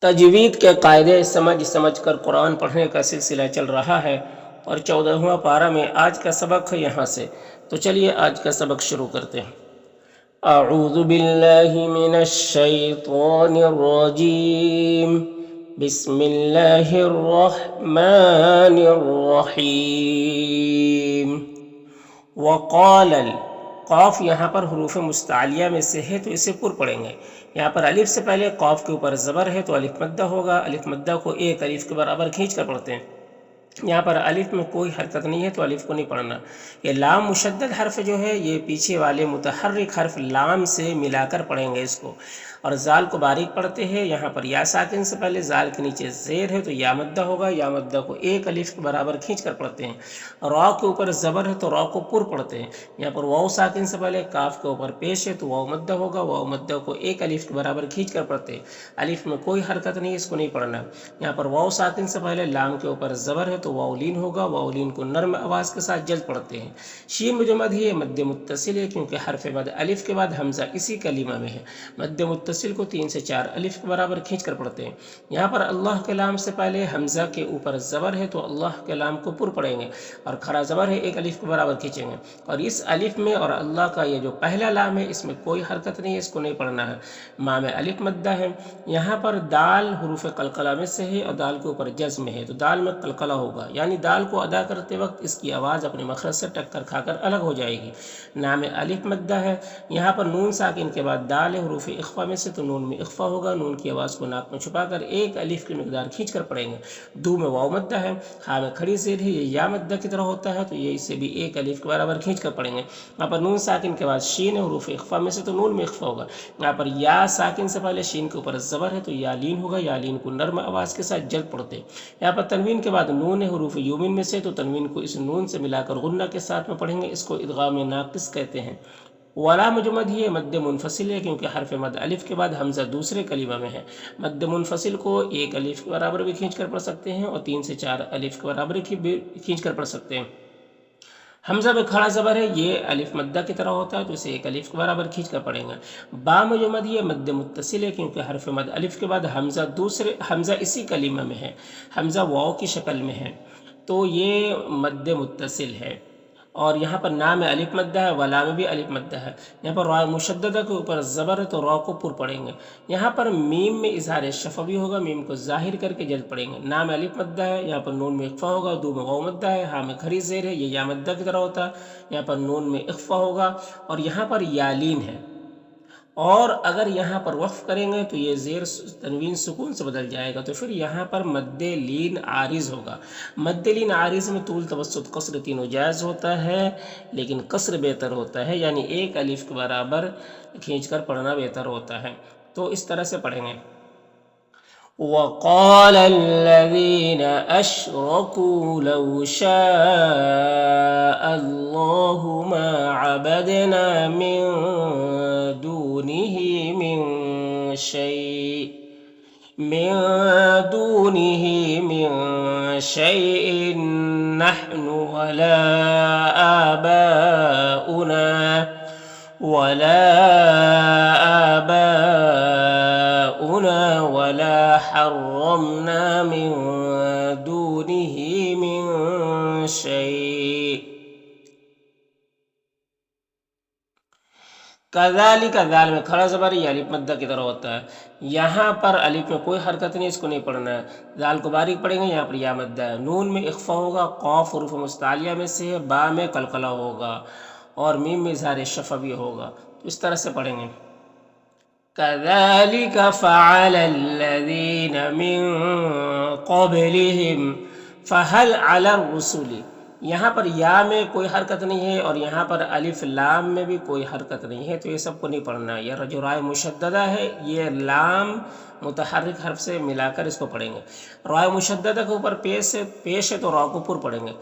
تجوید کے قاعدے سمجھ سمجھ کر قرآن پڑھنے کا سلسلہ چل رہا ہے اور 14واں پارہ میں آج کا سبق ہے یہاں سے۔ تو چلیے آج کا سبق شروع کرتے ہیں۔ اعوذ باللہ من الشیطان الرجیم، بسم اللہ الرحمن الرحیم۔ وقال قاف یہاں پر حروف مستعلیہ میں سے ہے تو اسے پر پڑھیں گے۔ یہاں پر الف سے پہلے قاف کے اوپر زبر ہے تو الف مدہ ہوگا۔ الف مدہ کو ایک الف کے برابر کھینچ کر پڑھتے ہیں۔ یہاں پر الف میں کوئی حرکت نہیں ہے تو الف کو نہیں پڑھنا۔ یہ لام مشدد حرف جو ہے یہ پیچھے والے متحرک حرف لام سے ملا کر پڑھیں گے اس کو، اور زال کو باریک پڑھتے ہیں۔ یہاں پر یا ساکن سے پہلے زال کے نیچے زیر ہے تو یا مدہ ہوگا۔ یا مدہ کو ایک الف کے برابر کھینچ کر پڑھتے ہیں۔ را کے اوپر زبر ہے تو را کو پر پڑھتے ہیں۔ یہاں پر واو ساکن سے پہلے کاف کے اوپر پیش ہے تو واو مدہ ہوگا۔ واو مدہ کو ایک الف کے برابر کھینچ کر پڑھتے ہیں۔ الف میں کوئی حرکت نہیں، اس کو نہیں پڑھنا۔ یہاں پر واو ساکن سے پہلے لام کے اوپر زبر ہے تو واو لین ہوگا۔ واو لین کو نرم آواز کے ساتھ جلد پڑھتے ہیں۔ شین میں جو مد ہے یہ مد متصل ہے کیونکہ حرف مد الف کے بعد حمزہ اسی کلمہ میں ہے۔ مد متصل کو 3 سے 4 الف کے برابر کھینچ کر پڑھتے ہیں۔ یہاں پر اللہ کے لام سے پہلے حمزہ کے اوپر زبر ہے تو اللہ کے لام کو پر پڑھیں گے، اور کھڑا زبر ہے ایک الف کے برابر کھینچیں گے۔ اور اس الف میں اور اللہ کا یہ جو پہلا لام ہے اس میں کوئی حرکت نہیں ہے، اس کو نہیں پڑھنا ہے۔ ماں میں الف مدہ ہے۔ یہاں پر دال حروف قلقلہ میں سے ہے اور دال کے اوپر جزم ہے تو دال میں قلقلہ ہوگا، یعنی دال کو ادا کرتے وقت اس کی آواز اپنے مخرج سے ٹکر کھا کر الگ ہو جائے گی۔ نام الف مدہ ہے۔ یہاں پر نون ساکن کے بعد دال ہے حروف اخفا میں سے تو نون میں اخفا ہوگا۔ نون کی آواز کو ناک میں چھپا کر ایک الف کی مقدار کھینچ کر پڑھیں گے۔ دو میں واو مدہ ہے۔ ہاں میں کھڑی زیر ہے، یہ یا مدہ کی طرح ہوتا ہے تو یہ اسے بھی ایک الف کے برابر کھینچ کر پڑھیں گے۔ یہاں پر نون ساکن کے بعد شین ہے حروف اخفا میں سے تو نون میں اخفا ہوگا۔ یہاں پر یا ساکن سے پہلے شین کے اوپر زبر ہے تو یا لین ہوگا۔ یا لین کو نرم آواز کے ساتھ جلد پڑھتے ہیں۔ یہاں پر تنوین کے بعد نون ہے حروف یومین میں سے تو تنوین کو اس نون سے ملا کر غنہ کے ساتھ میں پڑھیں گے، اس کو ادغام ناقص کہتے ہیں۔ ولا میں جو مد ہے مد منفصل ہے کیونکہ حرف مد الف کے بعد حمزہ دوسرے کلمہ میں ہے۔ مد منفصل کو ایک الف کے برابر بھی کھینچ کر پڑھ سکتے ہیں اور 3 سے 4 الف کے برابر بھی کھینچ کر پڑھ سکتے ہیں۔ حمزہ میں کھڑا زبر ہے، یہ الف مدہ کی طرح ہوتا ہے تو اسے ایک الف کے برابر کھینچ کر پڑھیں گے۔ با میں جو مد ہے مد متصل ہے کیونکہ حرف مد الف کے بعد حمزہ اسی کلمہ میں ہے، حمزہ واو کی شکل میں ہے تو یہ مد متصل ہے۔ اور یہاں پر نام میں الف مدہ ہے، ولا میں بھی الف مدہ ہے۔ یہاں پر را مشددہ کے اوپر زبر ہے تو را کو پر پڑھیں گے۔ یہاں پر میم میں اظہار شفوی ہوگا، میم کو ظاہر کر کے جلد پڑھیں گے۔ نام الف مدہ ہے، یہاں پر نون میں اخفا ہوگا۔ دو میں واو مدہ ہے، ہاں میں کھڑی زیر ہے، یہ یا مدہ کی طرح ہوتا ہے، یہاں پر نون میں اخفا ہوگا اور یہاں پر یا لین ہے۔ اور اگر یہاں پر وقف کریں گے تو یہ زیر تنوین سکون سے بدل جائے گا تو پھر یہاں پر مد لین عارض ہوگا۔ مد لین عارض میں طول توسط قصر تینوں جائز ہوتا ہے لیکن قصر بہتر ہوتا ہے، یعنی ایک الف کے برابر کھینچ کر پڑھنا بہتر ہوتا ہے۔ تو اس طرح سے پڑھیں گے۔ وَقَالَ الَّذِينَ أَشْرَكُوا لَوْ شَاءَ اللَّهُ مَا عَبَدْنَا مِن دُونِهِ مِن شَيْءٍ نَحْنُ وَلَا آبَاؤُنَا وَلَا حَرَّمْنَا مِن دُونِهِ مِن شَيْءٍ کذالک ذال میں کھڑا زبر یہ الف مدہ کی طرح ہوتا ہے۔ یہاں پر الف میں کوئی حرکت نہیں، اس کو نہیں پڑھنا ہے۔ ذال کو باریک پڑھیں گے، یہاں پر یا مدہ ہے۔ نون میں اخفا ہوگا، قاف حروف مستعلیہ میں سے ہے، با میں قلقلہ ہوگا اور میم میں اظہار شفوی ہوگا۔ تو اس طرح سے پڑھیں گے۔ كذلك فعل الذين من قبلهم فهل على الرسل، یہاں پر یا میں کوئی حرکت نہیں ہے اور یہاں پر الف لام میں بھی کوئی حرکت نہیں ہے تو یہ سب کو نہیں پڑھنا ہے۔ یہ جو رائے مشددہ ہے یہ لام متحرک حرف سے ملا کر اس کو پڑھیں گے۔ رائے مشددہ کے اوپر پیش ہے تو را کو پر پڑھیں گے۔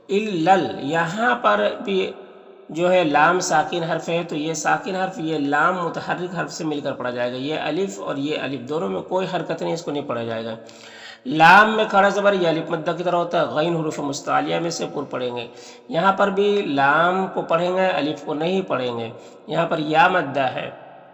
الل یہاں پر بھی جو ہے لام ساکن حرف ہے تو یہ ساکن حرف یہ لام متحرک حرف سے مل کر پڑھا جائے گا۔ یہ الف اور یہ الف دونوں میں کوئی حرکت نہیں، اس کو نہیں پڑھا جائے گا۔ لام میں کھڑا زبر یہ الف مدہ کی طرح ہوتا ہے، غین حروف مستعلیہ میں سے پر پڑھیں گے۔ یہاں پر بھی لام کو پڑھیں گے، الف کو نہیں پڑھیں گے۔ یہاں پر یا مدہ ہے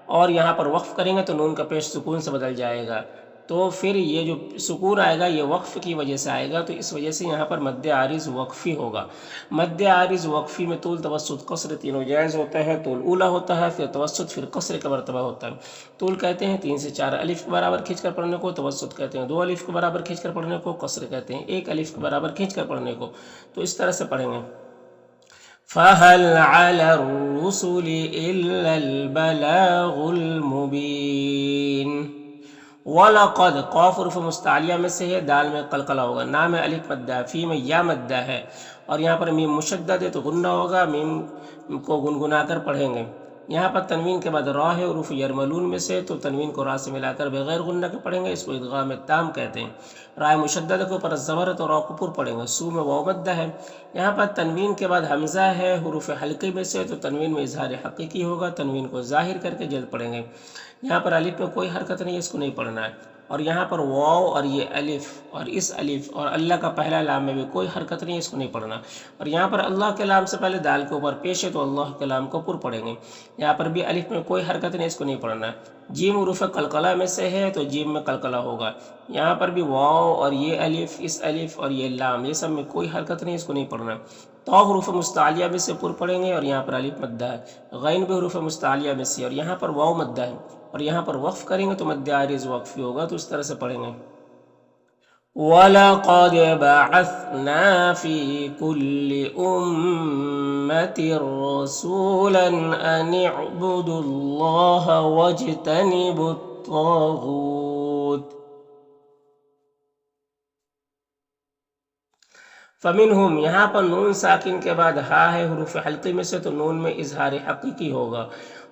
اور یہاں پر وقف کریں گے تو نون کا پیش سکون سے بدل جائے گا۔ تو پھر یہ جو سکون آئے گا یہ وقف کی وجہ سے آئے گا، تو اس وجہ سے یہاں پر مد عارض وقفی ہوگا۔ مد عارض وقفی میں طول، توسط، قصر تینوں جائز ہوتا ہے۔ طول اولا ہوتا ہے، پھر توسط، پھر قصر کا مرتبہ ہوتا ہے۔ طول کہتے ہیں 3 سے 4 الف کے برابر کھینچ کر پڑھنے کو، توسط کہتے ہیں 2 الف کے برابر کھینچ کر پڑھنے کو، قصر کہتے ہیں 1 الف کے برابر کھینچ کر پڑھنے کو۔ تو اس طرح سے پڑھیں گے۔ فَهَلْ عَلَى الرُّسُلِ إِلَّا الْبَلَاغُ الْمُبِينُ۔ وَلَقَدْ، قاف حروف مستعلیہ میں سے ہے، دال میں قلقلہ ہوگا، نا میں الف مدہ ہے، فی میں یا مدہ ہے، اور یہاں پر میم مشدد ہے تو غنہ ہوگا، میم کو گنگنا کر پڑھیں گے۔ یہاں پر تنوین کے بعد را ہے، حروف یرملون میں سے، تو تنوین کو را سے ملا کر بغیر غنہ کے پڑھیں گے، اس کو ادغام تام کہتے ہیں۔ رائے مشدد کے اوپر زبر ہے تو را کو پر پڑھیں گے، سو میں واو مدہ ہے۔ یہاں پر تنوین کے بعد حمزہ ہے، حروف حلقی میں سے، تو تنوین میں اظہار حقیقی ہوگا، تنوین کو ظاہر کر کے جلد پڑھیں گے۔ یہاں پر الف میں کوئی حرکت نہیں ہے، اس کو نہیں پڑھنا ہے۔ اور یہاں پر واو اور یہ الف اور اس الف اور اللہ کا پہلا لام میں بھی کوئی حرکت نہیں ہے، اس کو نہیں پڑھنا۔ اور یہاں پر اللہ کے لام سے پہلے دال کے اوپر پیش ہے تو اللہ کے لام کو پر پڑھیں گے۔ یہاں پر بھی الف میں کوئی حرکت نہیں ہے، اس کو نہیں پڑھنا ہے۔ جیم حروف قلقلہ میں سے ہے تو جیم میں قلقلہ ہوگا۔ یہاں پر بھی واو اور یہ الف، اس الف اور یہ لام، یہ سب میں کوئی حرکت نہیں ہے، اس کو نہیں پڑھنا۔ تو حروف مستعلیہ میں سے پر پڑھیں گے، اور یہاں پر الف مدہ ہے۔ غین بھی حروف مستعلیہ میں سے، اور یہاں پر واو مدہ ہے، اور یہاں پر وقف کریں گے تو مد عارض وقفی ہوگا، تو اس طرح سے پڑھیں گے۔ وَلَقَدْ بَعَثْنَا فِي كُلِّ أُمَّةٍ رَسُولًا أَنِ اعْبُدُوا اللَّهَ وَاجْتَنِبُوا الطَّاغُوتَ فَمِنْهُمْ، یہاں پر نون ساکن کے بعد ہا ہے، حروف حلقی میں سے، تو نون میں اظہار حقیقی ہوگا۔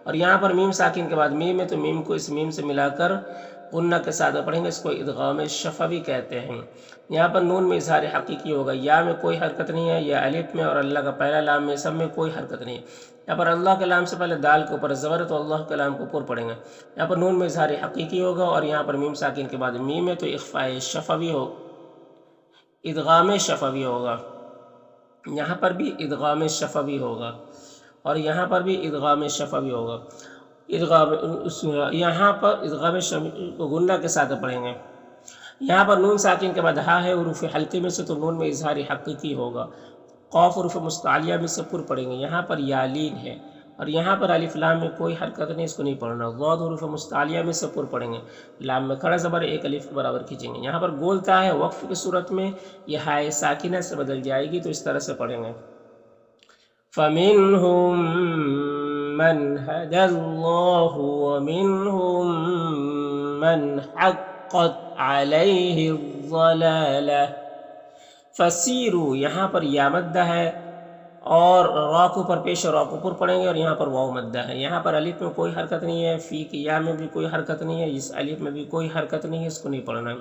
اور یہاں پر میم ساکن کے بعد میم ہے تو میم کو اس میم سے ملا کر غنہ کے ساتھ پڑھیں گے، اس کو ادغام شفوی کہتے ہیں۔ یہاں پر نون میں اظہار حقیقی ہوگا، یا میں کوئی حرکت نہیں ہے، یا الف میں اور اللہ کا پہلا لام میں، سب میں کوئی حرکت نہیں ہے۔ یہاں پر اللہ کے لام سے پہلے دال کے اوپر زبر ہے تو اللہ کے لام کو پر پڑھیں گے۔ یہاں پر نون میں اظہار حقیقی ہوگا، اور یہاں پر میم ساکن کے بعد میم ہے تو اخفاء شفوی ہو، ادغام شفوی ہوگا۔ یہاں پر بھی ادغام شفوی ہوگا، اور یہاں پر بھی ادغام شفوی ہوگا۔ یہاں پر ادغام شفوی کو غنہ کے ساتھ پڑھیں گے۔ یہاں پر نون ساکن کے بعد ہا ہے، حروف حلقی میں سے، تو نون میں اظہار حقیقی ہوگا۔ قاف حروف مستعلیہ میں سے پر پڑھیں گے۔ یہاں پر یالین ہے، اور یہاں پر الف لام میں کوئی حرکت نہیں، اس کو نہیں پڑھنا۔ ضاد حروف مستعلیہ میں سے پر پڑھیں گے، لام میں کھڑا زبر 1 الف کے برابر کھینچیں گے۔ یہاں پر گولتا ہے، وقف کی صورت میں یہ ہائے ساکنہ سے بدل جائے گی، تو اس طرح سے پڑھیں گے۔ فَمِنْهُمْ مَنْ هَدَى اللَّهُ وَمِنْهُمْ مَنْ حَقَّتْ عَلَيْهِ الضَّلَالَةُ۔ فَسِیرُوا، یہاں پر یا مدہ ہے، اور را کو پر پیش را کو پر پڑھیں گے، اور یہاں پر واو مدہ ہے۔ یہاں پر الف میں کوئی حرکت نہیں ہے، فی کی یا میں بھی کوئی حرکت نہیں ہے، اس الف میں بھی کوئی حرکت نہیں ہے، اس کو نہیں پڑھنا ہے۔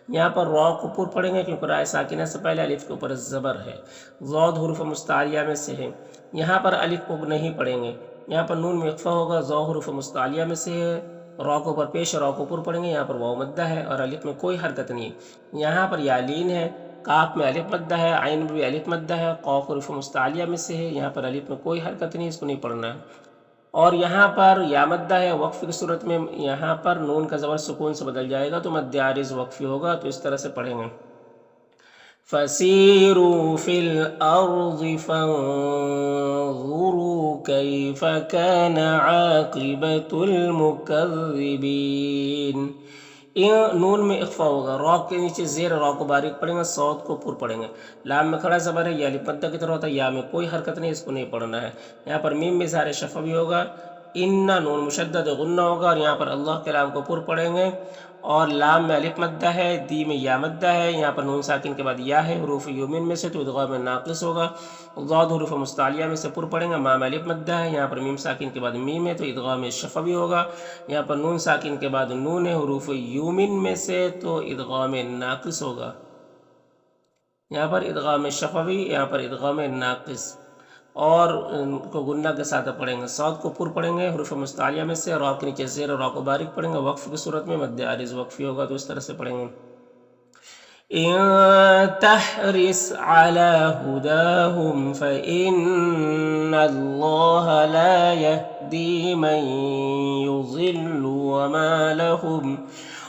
یہاں پر را کو پر پڑھیں گے کیونکہ رائے ساکنہ سے پہلے الف کے اوپر زبر ہے۔ ضاد حروف مستعلیہ میں سے ہے، یہاں پر الف کو نہیں پڑھیں گے۔ یہاں پر نون میں اخفا ہوگا، ضا حروف مستعلیہ میں سے ہے، را کو پر پیش را کو پر پڑھیں گے، یہاں پر واو مدہ ہے، اور الف میں کوئی حرکت نہیں ہے۔ یہاں پر یالین ہے، کاف میں الف مدہ ہے، عین میں بھی الف مدہ ہے، قاف حروف مستعلیہ میں سے ہے، یہاں پر الف میں کوئی حرکت نہیں، اس کو نہیں پڑھنا ہے۔ اور یہاں پر یا مدہ ہے، وقف کی صورت میں یہاں پر نون کا زبر سکون سے بدل جائے گا تو مد عارض وقفی ہوگا، تو اس طرح سے پڑھیں گے۔ فَسِیرُوا فِی الْأَرْضِ فَانظُرُوا کَیْفَ کَانَ عَاقِبَةُ الْمُکَذِّبِینَ۔ نون میں اخفا ہوگا، را کے نیچے زیر را کو باریک پڑھیں گے، صاد کو پر پڑھیں گے، لام میں کھڑا زبر ہے، یا الف مدہ کی طرح ہوتا ہے، یا میں کوئی حرکت نہیں، اس کو نہیں پڑھنا ہے۔ یہاں پر میم میں اظہار شفوی ہوگا، اِنَّا نون مشدد غنہ ہوگا، اور یہاں پر اللہ کے لام کو پر پڑھیں گے، اور لام میں الف مدہ ہے، دی میں یا مدہ ہے، یہاں پر نون ساکن کے بعد یا ہے، حروف یومن میں سے، تو ادغام ناقص ہوگا۔ ضاد حروف مستعلیہ میں سے پر پڑھیں گے، ما میں الف مدہ ہے، یہاں پر میم ساکن کے بعد میم ہے تو ادغام شفوی ہوگا۔ یہاں پر نون ساکن کے بعد نون ہے، حروف یومن میں سے، تو ادغام ناقص ہوگا۔ یہاں پر ادغام شفوی، یہاں پر ادغام ناقص، اور کو غنہ کے ساتھ پڑھیں گے۔ صاد کو پر پڑھیں گے، حروف مستعلیہ میں سے، را کے نیچے زیر را کو باریک پڑھیں گے، وقف کی صورت میں مد عارض وقفی ہوگا، تو اس طرح سے پڑھیں گے۔ إِن تَحْرِصْ عَلَىٰ هُدَاهُمْ فَإِنَّ اللَّهَ لَا يَهْدِي مَن يُضِلُّ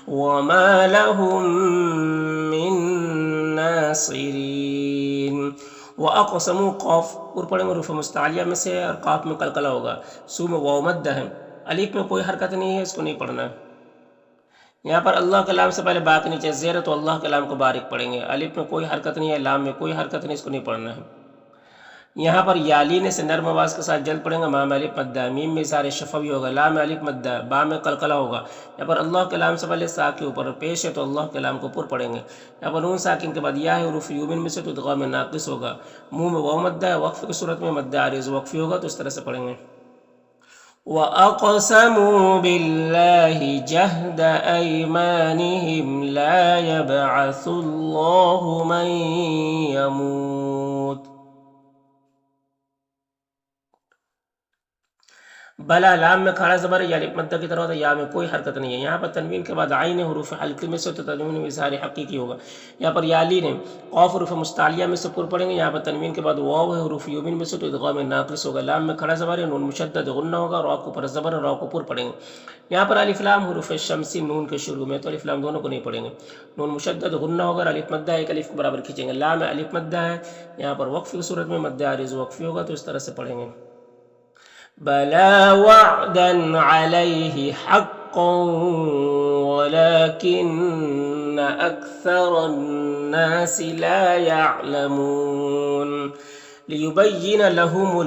وما لهم من ناصرین۔ وَأَقْسَمُوا قاف اور پڑھیں گے حروف مستعلیہ میں سے، اور قاف میں قلقلہ ہوگا، سو میں واو مد ہے، الف میں کوئی حرکت نہیں ہے، اس کو نہیں پڑھنا ہے۔ یہاں پر اللہ کے لام سے پہلے با کے نیچے زیر ہے تو اللہ کے لام کو باریک پڑھیں گے، الف میں کوئی حرکت نہیں ہے، لام میں کوئی حرکت نہیں، اس کو نہیں پڑھنا ہے۔ یہاں پر یا لینے سے نرم آواز کے ساتھ جلد پڑھیں گے، ما میں الف مد ہے، میم میں اظہار شفوی ہوگا، لام میں الف مد ہے، با میں قلقلہ ہوگا۔ یہاں پر اللہ کے لام سے پہلے سا کے اوپر پیش ہے تو اللہ کے لام کو پر پڑھیں گے۔ یہاں پر نون ساکن کے بعد یا ہے، حروف یومن میں سے تو ادغام میں ناقص ہوگا، منہ میں واو مد ہے، وقف کی صورت میں مد عارض وقفی ہوگا تو اس طرح سے پڑھیں گے۔ وَأَقْسَمُوا بِاللَّهِ جَهْدَ أَيْمَانِهِمْ لَا يَبْعَثُ اللَّهُ مَن يَمُوتُ۔ بلا لام میں کھڑا زبر ہے، یا الف مدہ کی طرح ہوتا ہے، یا میں کوئی حرکت نہیں ہے۔ یہاں پر تنوین کے بعد عین حروف حلقی میں سے تو تنوین میں اظہار حقیقی ہوگا۔ یہاں پر یا لین ہے، قاف حروف مستعلیہ میں سے پر پڑھیں گے، یہاں پر تنوین کے بعد واو ہے، حروف یومین میں سے تو ادغام ناقص ہوگا، لام میں کھڑا زبر ہے، نون مشدد غنہ ہوگا، را کو پر زبر ہے، را کو پر پڑھیں گے۔ یہاں پر الف لام حروف شمسی نون کے شروع میں، تو الف لام دونوں کو نہیں پڑھیں گے، نون مشدد غنہ ہوگا، الف مدہ ایک الف کے برابر کھینچیں گے، لام میں الف مدہ ہے، یہاں پر وقف کی صورت میں مد عارض وقفی ہوگا تو اس طرح سے پڑھیں گے۔ بلا وعدا علیہ حقا ولکن اکثر الناس لا يعلمون۔ لیبین لہم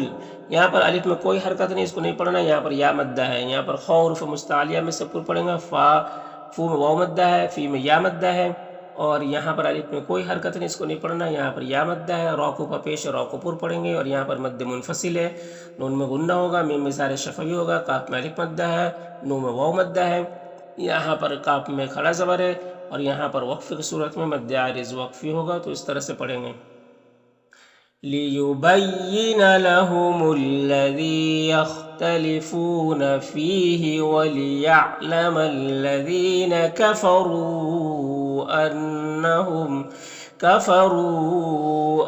یہاں پر الف میں کوئی حرکت نہیں، اس کو نہیں پڑھنا، یہاں پر یا مدہ ہے، یہاں پر خا حروف مستعلیہ میں سے پر پڑھیں گا، فو میں واو مدہ ہے، فی میں یا مدہ ہے، اور یہاں پر الف میں کوئی حرکت نہیں، اس کو نہیں پڑھنا، یہاں پر یا مدہ ہے، را کو پر پیش را کو پر پڑھیں گے، اور یہاں پر مد منفصل ہے، نون میں غنہ ہوگا، میم میں اظہار شفوی ہوگا، کاف میں الف مدہ ہے، نون میں واو مدہ ہے، یہاں پر کاف میں کھڑا زبر ہے، اور یہاں پر وقف کی صورت میں مد عارض وقفی ہوگا تو اس طرح سے پڑھیں گے۔ لِيُبَيِّنَ لَهُمُ الَّذِي يَخْتَلِفُونَ فِيهِ وَلِيَعْلَمَ الَّذِينَ كَفَرُوا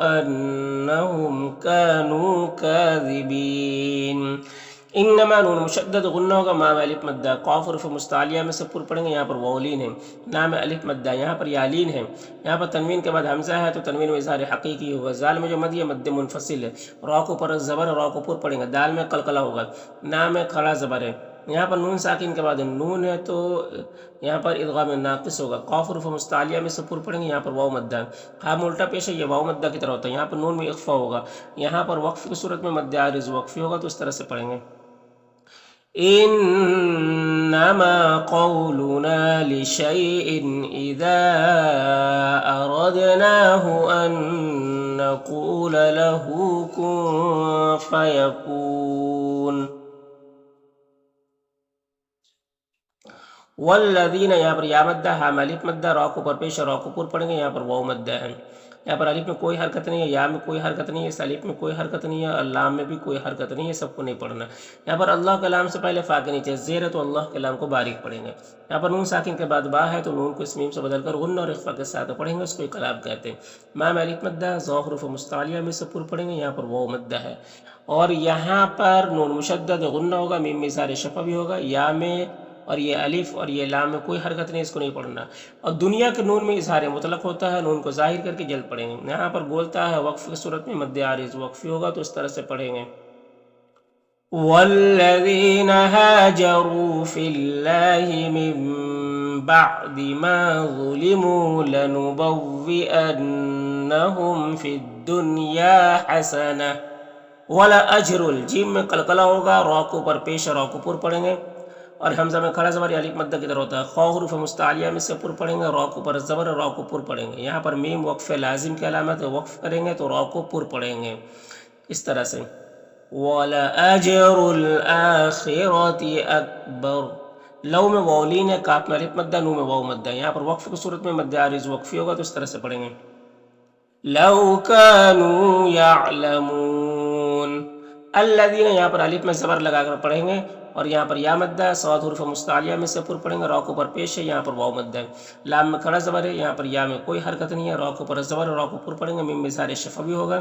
أَنَّهُمْ كَانُوا كَاذِبِينَ۔ انما نون مشدد غنہ ہوگا، ما میں الف مدہ، قاف حروف مستعلیہ میں سے پر پڑھیں گے، یہاں پر واولین ہے، نا میں الف مدہ، یہاں پر یالین ہے، یہاں پر تنوین کے بعد حمزہ ہے تو تنوین میں اظہار حقیقی ہوگا، زال میں جو مد ہے مد منفصل ہے، را کو پر زبر را کو پر پڑھیں گے، دال میں قلقلہ ہوگا، نا میں کھڑا زبر ہے، یہاں پر نون ساکن کے بعد نون ہے تو یہاں پر ادغام ناقص ہوگا، قاف حروف مستعلیہ میں سے پر پڑھیں گے، یہاں پر واو مدہ، ہاں میں الٹا پیش ہے، یہ واو مدہ کی طرح ہوتا ہے، یہاں پر نون میں اخفا ہوگا، یہاں پر وقف کی صورت میں مد عارض وقفی ہوگا تو اس طرح سے پڑھیں گے۔ انما قولنا لشيء اذا اردناه ان نقول له كن فيكون۔ والذین یہاں پر یا مدہ، ہاں میں الف مدہ، را کو پر پیش را کو پر پڑھیں گے، یہاں پر واو مدہ ہے، یہاں پر الف میں کوئی حرکت نہیں ہے، یا میں کوئی حرکت نہیں ہے، اس الف میں کوئی حرکت نہیں ہے، لام میں بھی کوئی حرکت نہیں ہے، سب کو نہیں پڑھنا۔ یہاں پر اللہ کے لام سے پہلے فا کے نیچے زیر ہے تو اللہ کے لام کو باریک پڑھیں گے، یہاں پر نون ساکن کے بعد با ہے تو نون کو اس میم سے بدل کر غنہ اور اخفا کے ساتھ پڑھیں گے، اس کو اقلاب کہتے ہیں۔ ما میں الف مدہ، ذا حروف مستعلیہ میں سے پر پڑھیں گے، یہاں پر واو مدہ ہے، اور یہاں پر نون مشدد غنہ ہوگا، میم میں اظہار شفوی ہوگا، یا میں اور یہ الف اور یہ لام میں کوئی حرکت نہیں، اس کو نہیں پڑھنا، اور دنیا کے نون میں اظہار مطلق ہوتا ہے، نون کو ظاہر کر کے جلد پڑھیں گے، یہاں پر بولتا ہے وقف کی صورت میں مد عارض وقفی ہوگا تو اس طرح سے پڑھیں گے۔ والذین هاجروا فی اللہ من بعد ما ظلموا لنبوئنہم فی الدنیا حسنہ۔ وَلَأَجْرُ الجیم میں قلقلہ ہوگا، را کو پر پیش را کو پر پڑھیں گے، اور حمزہ میں کھڑا زبر الف مدہ کی طرح ہوتا ہے، خا حروف مستعلیہ میں سے پر پڑھیں گے، را کو پر زبر را کو پر پڑھیں گے، یہاں پر میم وقف لازم کی علامت ہے، وقف کریں گے تو را کو پر پڑھیں گے، اس طرح سے۔ وَلَأَجْرُ الْآخِرَةِ أَكْبَرُ۔ لو میں واولین ہے، کاف میں الف مدہ، نون میں واو مدہ، یہاں پر وقف کی صورت میں مد عارض وقفی ہوگا تو اس طرح سے پڑھیں گے۔ لَوْ كَانُوا يَعْلَمُونَ۔ الذین یہاں پر الف میں زبر لگا کر پڑھیں گے، اور یہاں پر یا مدہ ہے، صاد حروف مستعلیہ میں سے پر پڑھیں گے، را کو پر پیش ہے، یہاں پر واو مدہ ہے، لام میں کھڑا زبر ہے، یہاں پر یا میں کوئی حرکت نہیں ہے، را کو پر زبر را کو پر پڑھیں گے، میم میں اظہار شفوی ہوگا،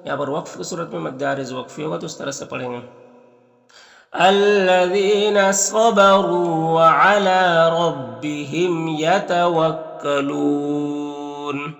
یہاں پر وقف کی صورت میں مد عارض وقفی ہوگا تو اس طرح سے پڑھیں گے۔ الذين صبروا وعلى ربهم يتوكلون.